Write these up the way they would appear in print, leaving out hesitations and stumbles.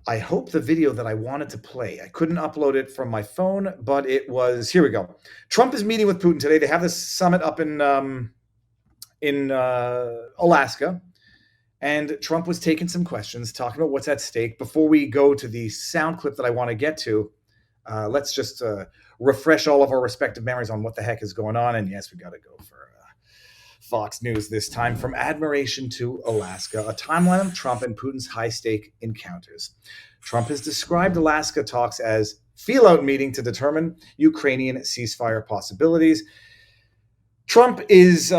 I hope the video that I wanted to play, I couldn't upload it from my phone, but it was, here we go. Trump is meeting with Putin today. They have this summit up in Alaska, and Trump was taking some questions, talking about what's at stake. Before we go to the sound clip that I want to get to, let's just refresh all of our respective memories on what the heck is going on. And yes, we got to go for Fox News this time. From admiration to Alaska, a timeline of Trump and Putin's high-stake encounters. Trump has described Alaska talks as feel-out meeting to determine Ukrainian ceasefire possibilities. Trump is,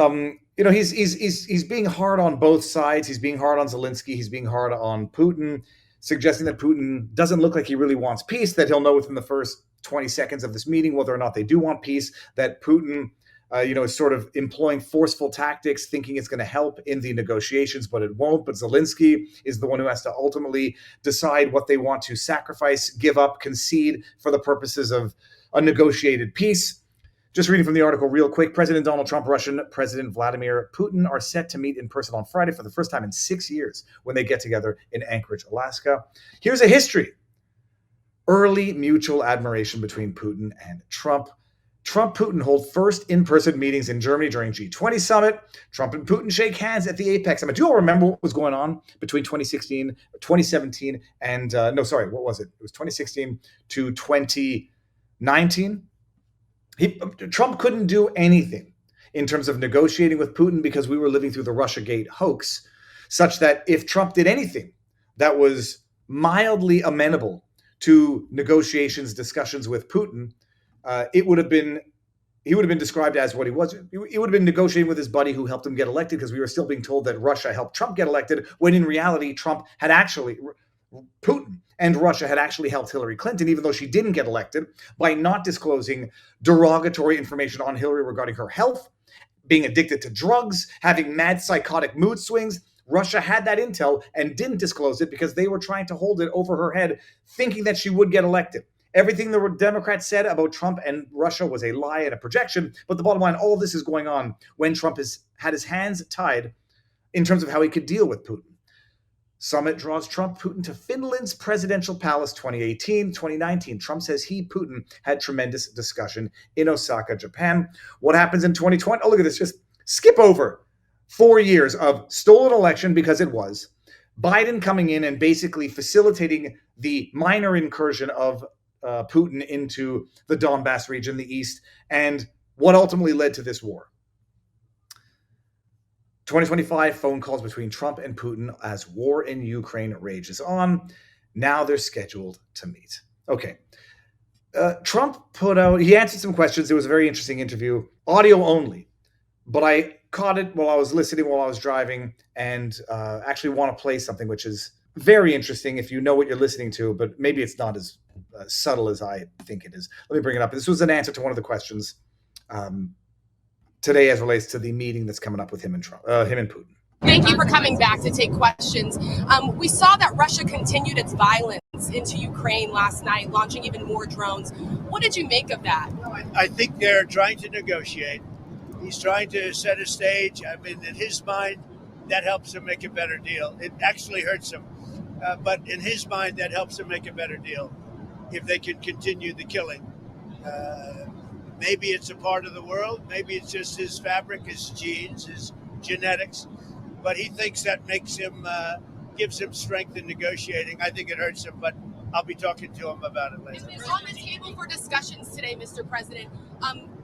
he's being hard on both sides. He's being hard on Zelensky. He's being hard on Putin, suggesting that Putin doesn't look like he really wants peace, that he'll know within the first 20 seconds of this meeting whether or not they do want peace, that Putin is sort of employing forceful tactics, thinking it's going to help in the negotiations, but it won't. But Zelensky is the one who has to ultimately decide what they want to sacrifice, give up, concede for the purposes of a negotiated peace. Just reading from the article real quick, President Donald Trump, Russian President Vladimir Putin are set to meet in person on Friday for the first time in 6 years when they get together in Anchorage, Alaska. Here's a history. Early mutual admiration between Putin and Trump. Trump-Putin hold first in-person meetings in Germany during G20 summit. Trump and Putin shake hands at the APEC summit. Do you all remember what was going on between 2017, and what was it? It was 2016 to 2019. Trump couldn't do anything in terms of negotiating with Putin because we were living through the Russiagate hoax, such that if Trump did anything that was mildly amenable to negotiations, discussions with Putin, he would have been described as what he was. He would have been negotiating with his buddy who helped him get elected, because we were still being told that Russia helped Trump get elected, when in reality, Putin and Russia had actually helped Hillary Clinton, even though she didn't get elected, by not disclosing derogatory information on Hillary regarding her health, being addicted to drugs, having mad psychotic mood swings. Russia had that intel and didn't disclose it because they were trying to hold it over her head, thinking that she would get elected. Everything the Democrats said about Trump and Russia was a lie and a projection. But the bottom line, all of this is going on when Trump has had his hands tied in terms of how he could deal with Putin. Summit draws Trump-Putin to Finland's presidential palace 2018, 2019. Trump says Putin had tremendous discussion in Osaka, Japan. What happens in 2020? Oh, look at this. Just skip over 4 years of stolen election, because it was. Biden coming in and basically facilitating the minor incursion of Putin into the Donbass region, the east, and what ultimately led to this war. 2025 phone calls between Trump and Putin as war in Ukraine rages on. Now they're scheduled to meet. Okay. Trump he answered some questions. It was a very interesting interview, audio only, but I caught it while I was listening, while I was driving, and actually want to play something which is very interesting if you know what you're listening to, but maybe it's not as subtle as I think it is. Let me bring it up. This was an answer to one of the questions today as relates to the meeting that's coming up with him and Putin. Thank you for coming back to take questions. We saw that Russia continued its violence into Ukraine last night, launching even more drones. What did you make of that? I think they're trying to negotiate. He's trying to set a stage. I mean, in his mind, that helps him make a better deal. It actually hurts him. But in his mind, that helps him make a better deal if they can continue the killing. Maybe it's a part of the world. Maybe it's just his fabric, his genes, his genetics. But he thinks that makes him, gives him strength in negotiating. I think it hurts him, but I'll be talking to him about it later. Is on the table for discussions today, Mr. President?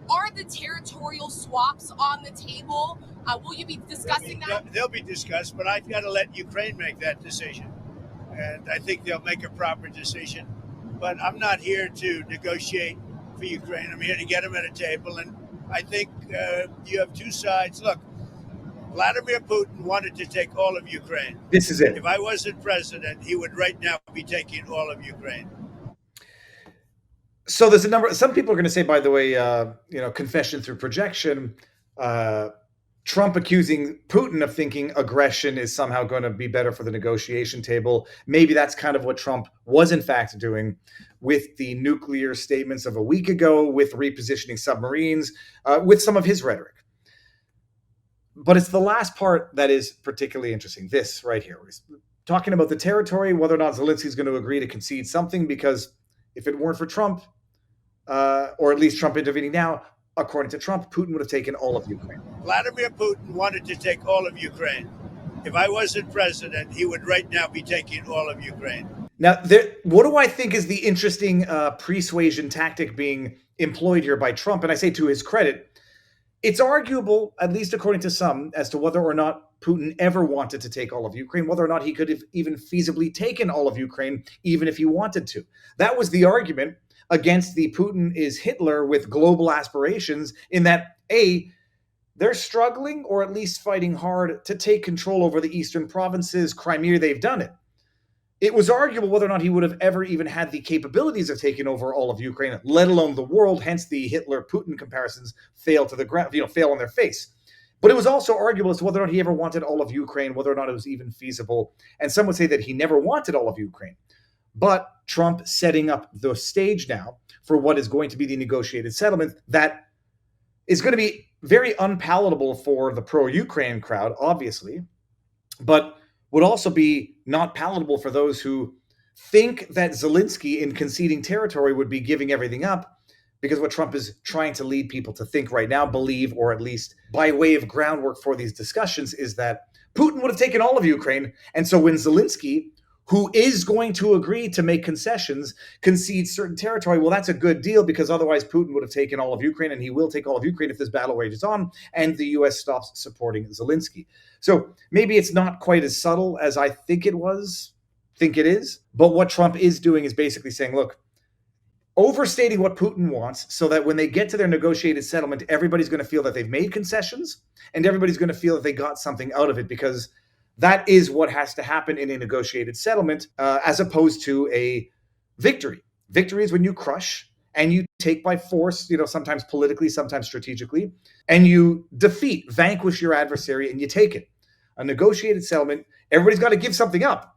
Are the territorial swaps on the table? Will you be discussing that? They'll be discussed, but I've got to let Ukraine make that decision. And I think they'll make a proper decision. But I'm not here to negotiate for Ukraine. I'm here to get them at a table. And I think you have two sides. Look, Vladimir Putin wanted to take all of Ukraine. This is it. If I wasn't president, he would right now be taking all of Ukraine. So there's a number. Some people are going to say, by the way, confession through projection. Trump accusing Putin of thinking aggression is somehow going to be better for the negotiation table. Maybe that's kind of what Trump was in fact doing with the nuclear statements of a week ago, with repositioning submarines, with some of his rhetoric. But it's the last part that is particularly interesting. This right here. talking about the territory, whether or not Zelensky's going to agree to concede something, because if it weren't for Trump, or at least Trump intervening now, according to Trump, Putin would have taken all of Ukraine. Vladimir Putin wanted to take all of Ukraine. If I wasn't president, he would right now be taking all of Ukraine. Now, what do I think is the interesting pre-suasion tactic being employed here by Trump? And I say to his credit, it's arguable, at least according to some, as to whether or not Putin ever wanted to take all of Ukraine, whether or not he could have even feasibly taken all of Ukraine, even if he wanted to. That was the argument against the Putin is Hitler with global aspirations, in that, A, they're struggling, or at least fighting hard, to take control over the eastern provinces. Crimea, they've done it. It was arguable whether or not he would have ever even had the capabilities of taking over all of Ukraine, let alone the world. Hence, the Hitler-Putin comparisons fail to the ground, fail on their face. But it was also arguable as to whether or not he ever wanted all of Ukraine, whether or not it was even feasible. And some would say that he never wanted all of Ukraine. But Trump setting up the stage now for what is going to be the negotiated settlement that is going to be very unpalatable for the pro-Ukraine crowd, obviously, but would also be not palatable for those who think that Zelensky, in conceding territory, would be giving everything up, because what Trump is trying to lead people to think right now, believe, or at least by way of groundwork for these discussions, is that Putin would have taken all of Ukraine. And so when Zelensky, who is going to agree to make concessions, concedes certain territory, well, that's a good deal, because otherwise Putin would have taken all of Ukraine, and he will take all of Ukraine if this battle rages on and the U.S. stops supporting Zelensky. So maybe it's not quite as subtle as I think it is, but what Trump is doing is basically saying, look, overstating what Putin wants, so that when they get to their negotiated settlement, everybody's going to feel that they've made concessions, and everybody's going to feel that they got something out of it, because that is what has to happen in a negotiated settlement, as opposed to a victory. Victory is when you crush and you take by force, sometimes politically, sometimes strategically, and you defeat, vanquish your adversary, and you take it. A negotiated settlement, everybody's got to give something up.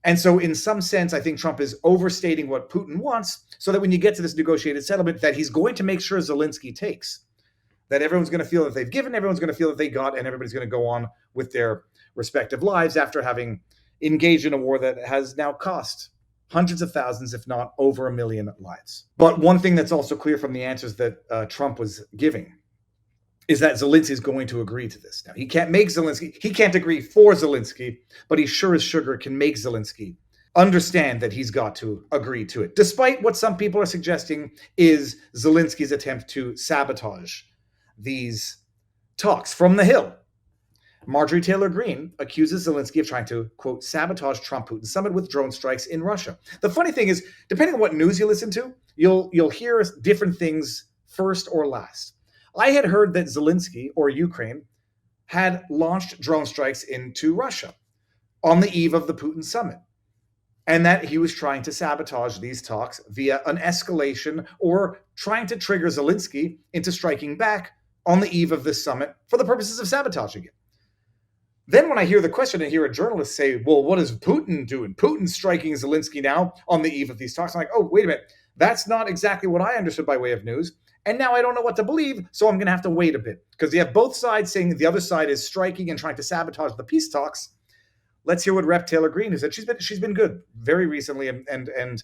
And so in some sense, I think Trump is overstating what Putin wants, so that when you get to this negotiated settlement, that he's going to make sure Zelensky takes. That everyone's going to feel that they've given, everyone's going to feel that they got, and everybody's going to go on with their respective lives after having engaged in a war that has now cost hundreds of thousands, if not over 1 million lives. But one thing that's also clear from the answers that Trump was giving is that Zelensky is going to agree to this. Now, he can't agree for Zelensky, but he sure as sugar can make Zelensky understand that he's got to agree to it, despite what some people are suggesting is Zelensky's attempt to sabotage these talks from the Hill. Marjorie Taylor Greene accuses Zelensky of trying to, quote, sabotage Trump-Putin summit with drone strikes in Russia. The funny thing is, depending on what news you listen to, you'll hear different things first or last. I had heard that Zelensky, or Ukraine, had launched drone strikes into Russia on the eve of the Putin summit, and that he was trying to sabotage these talks via an escalation, or trying to trigger Zelensky into striking back on the eve of this summit for the purposes of sabotaging it. Then when I hear the question and hear a journalist say, well, what is Putin doing? Putin's striking Zelensky now on the eve of these talks. I'm like, oh, wait a minute. That's not exactly what I understood by way of news. And now I don't know what to believe, so I'm going to have to wait a bit. Because you have both sides saying the other side is striking and trying to sabotage the peace talks. Let's hear what Rep. Taylor Greene has said. She's been good very recently, and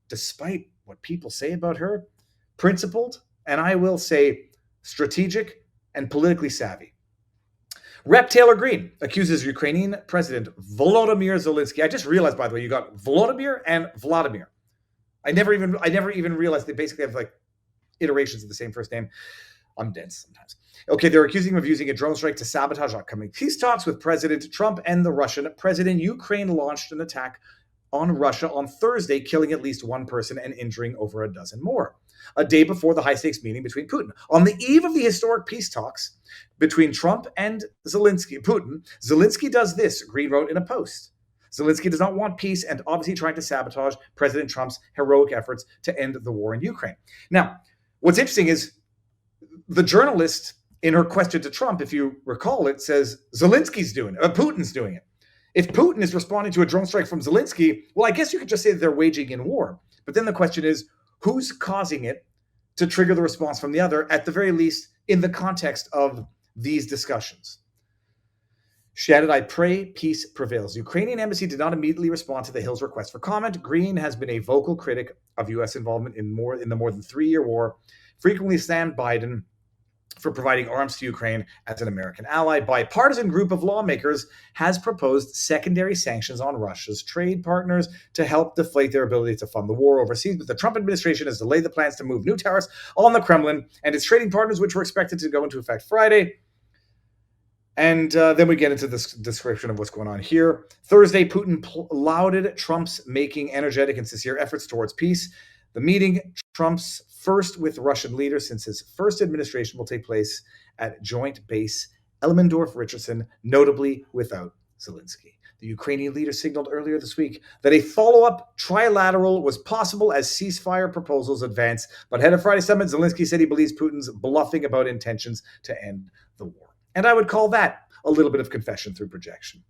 despite what people say about her, principled, and I will say strategic and politically savvy. Rep. Taylor Greene accuses Ukrainian President Volodymyr Zelensky. I just realized, by the way, you got Volodymyr and Vladimir. I never even realized they basically have like iterations of the same first name. I'm dense sometimes. Okay, they're accusing him of using a drone strike to sabotage upcoming peace talks with President Trump and the Russian president. Ukraine launched an attack on Russia on Thursday, killing at least one person and injuring over a dozen more, a day before the high-stakes meeting between Putin. On the eve of the historic peace talks between Trump and Putin, Zelensky does this, Greene wrote in a post. Zelensky does not want peace and obviously trying to sabotage President Trump's heroic efforts to end the war in Ukraine. Now, what's interesting is the journalist in her question to Trump, if you recall it, says Zelensky's doing it, Putin's doing it. If Putin is responding to a drone strike from Zelensky, well, I guess you could just say that they're waging in war. But then the question is, who's causing it to trigger the response from the other, at the very least, in the context of these discussions? She added, "I pray peace prevails." The Ukrainian embassy did not immediately respond to the Hill's request for comment. Greene has been a vocal critic of U.S. involvement in the more than 3-year war, frequently slammed Biden for providing arms to Ukraine as an American ally. A bipartisan group of lawmakers has proposed secondary sanctions on Russia's trade partners to help deflate their ability to fund the war overseas. But the Trump administration has delayed the plans to move new tariffs on the Kremlin and its trading partners, which were expected to go into effect Friday. And then we get into this description of what's going on here. Thursday, Putin lauded Trump's making energetic and sincere efforts towards peace. The meeting, Trump's first with Russian leaders since his first administration, will take place at Joint Base Elmendorf-Richardson, notably without Zelensky. The Ukrainian leader signaled earlier this week that a follow-up trilateral was possible as ceasefire proposals advance. But ahead of Friday's summit, Zelensky said he believes Putin's bluffing about intentions to end the war. And I would call that a little bit of confession through projection.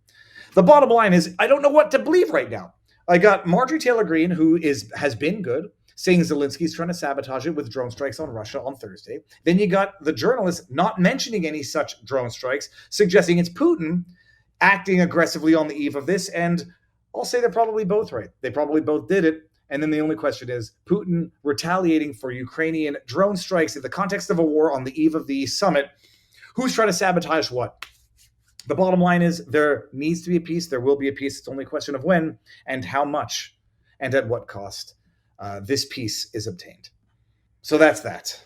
The bottom line is, I don't know what to believe right now. I got Marjorie Taylor Greene, who has been good, saying Zelensky's trying to sabotage it with drone strikes on Russia on Thursday. Then you got the journalist not mentioning any such drone strikes, suggesting it's Putin acting aggressively on the eve of this. And I'll say they're probably both right. They probably both did it. And then the only question is Putin retaliating for Ukrainian drone strikes in the context of a war on the eve of the summit. Who's trying to sabotage what? The bottom line is there needs to be a peace. There will be a peace. It's only a question of when and how much and at what cost this peace is obtained. So that's that.